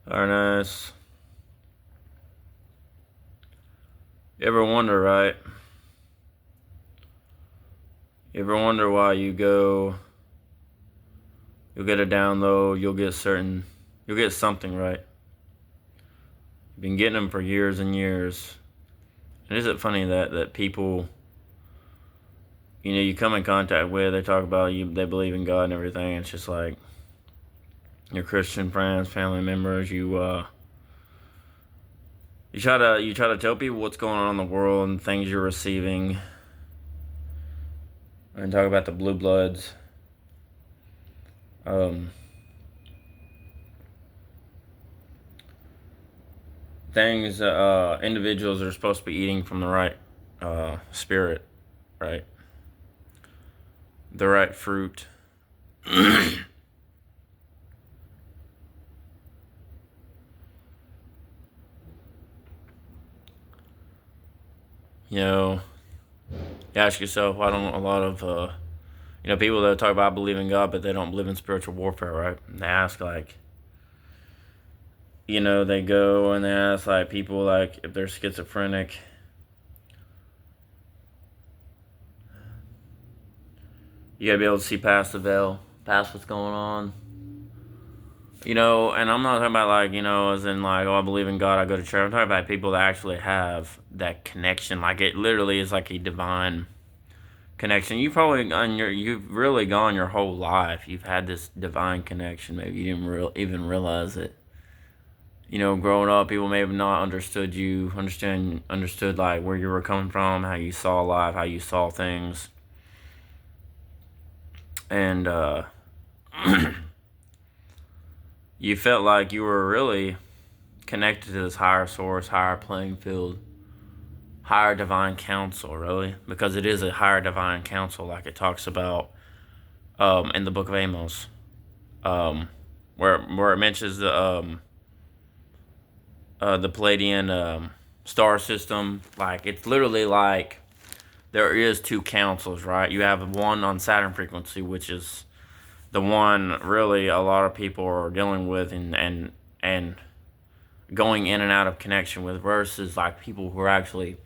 Ernest, you ever wonder, right? You ever wonder why you'll get a download, you'll get something, right? You've been getting them for years and years. And is it funny that people, you come in contact with, they talk about they believe in God and everything. It's just like your Christian friends, family members, you try to tell people what's going on in the world and things you're receiving, and talk about the blue bloods. Things individuals are supposed to be eating from the right spirit, right? The right fruit. You know, you ask yourself, why don't a lot of people that talk about believing God, but they don't believe in spiritual warfare, right? And they ask like, they go and they ask like people like if they're schizophrenic. You gotta be able to see past the veil, past what's going on. And I'm not talking about like, as in like, oh, I believe in God, I go to church. I'm talking about people that actually have that connection. Like it literally is like a divine connection. You've really gone your whole life. You've had this divine connection. Maybe you didn't even realize it. Growing up, people may have not understood like where you were coming from, how you saw life, how you saw things. And you felt like you were really connected to this higher source, higher playing field, higher divine counsel, really, because it is a higher divine counsel, like it talks about in the book of Amos, where it mentions the Palladian star system. Like it's literally like there is two councils, right? You have one on Saturn frequency, which is the one really a lot of people are dealing with and going in and out of connection with, versus like people who are actually,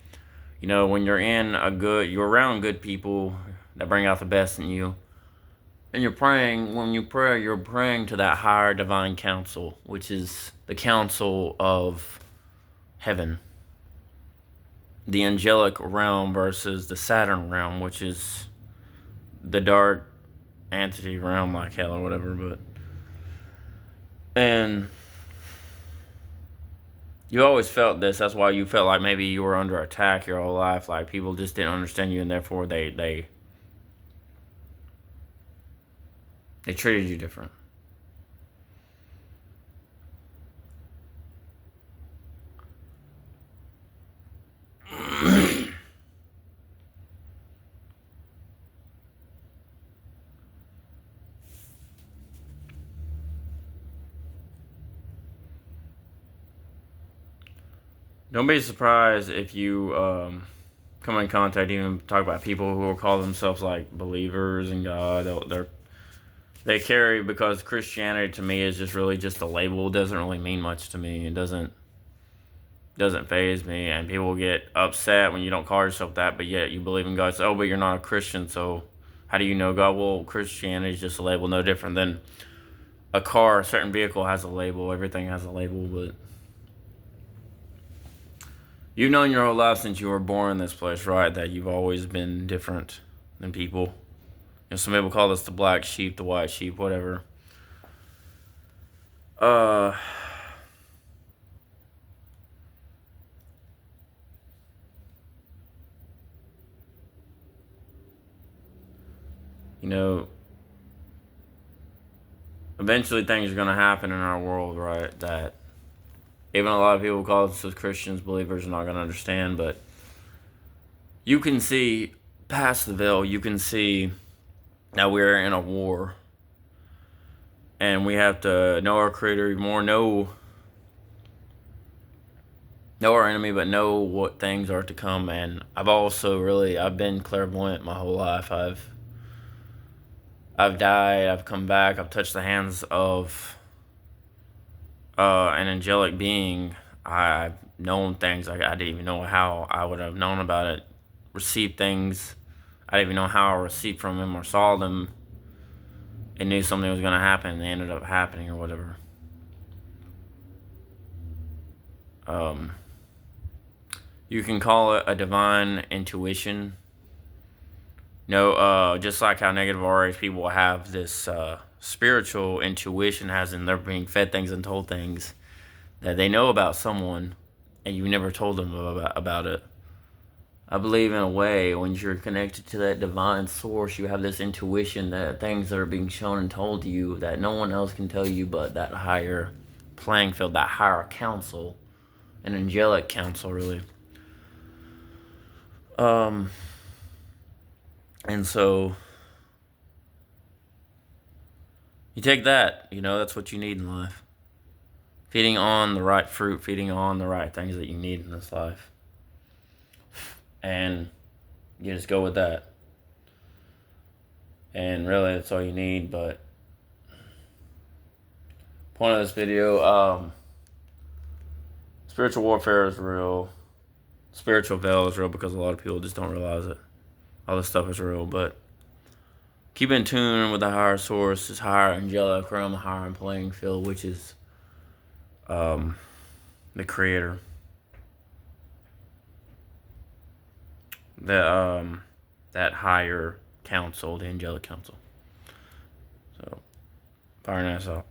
when you're around good people that bring out the best in you, and when you pray, you're praying to that higher divine counsel, which is the council of heaven, the angelic realm, versus the Saturn realm, which is the dark entity realm, like hell or whatever. And you always felt this. That's why you felt like maybe you were under attack your whole life. Like people just didn't understand you, and therefore they treated you different. Don't be surprised if you come in contact, even talk about people who will call themselves like believers in God. They carry, because Christianity to me is just really just a label. It doesn't really mean much to me. It doesn't faze me, and people get upset when you don't call yourself that, but yet you believe in God. So, oh, but you're not a Christian, so how do you know God? Well, Christianity is just a label, no different than a car. A certain vehicle has a label. Everything has a label, but you've known your whole life since you were born in this place, right? That you've always been different than people. Some people call this the black sheep, the white sheep, whatever. Eventually things are going to happen in our world, right? That even a lot of people call themselves Christians, believers, are not going to understand. But you can see past the veil. You can see that we're in a war, and we have to know our Creator more, know our enemy, but know what things are to come. And I've been clairvoyant my whole life. I've died, I've come back, I've touched the hands of an angelic being, I've known things I didn't even know how I would have known about it, received things I didn't even know how I received from him or saw them, and knew something was going to happen and they ended up happening or whatever. You can call it a divine intuition. No, just like how negative RH people have this spiritual intuition, as in they're being fed things and told things that they know about someone, and you never told them about it. I believe in a way, when you're connected to that divine source, you have this intuition that things that are being shown and told to you that no one else can tell you but that higher playing field, that higher council, an angelic council, really. And so you take that, that's what you need in life. Feeding on the right fruit, feeding on the right things that you need in this life. And you just go with that. And really, that's all you need. But point of this video, spiritual warfare is real. Spiritual veil is real because a lot of people just don't realize it. All this stuff is real, but keep in tune with the higher source, this higher angelic realm, higher playing field, which is the creator. That higher council, the angelic council. So, fire nice out.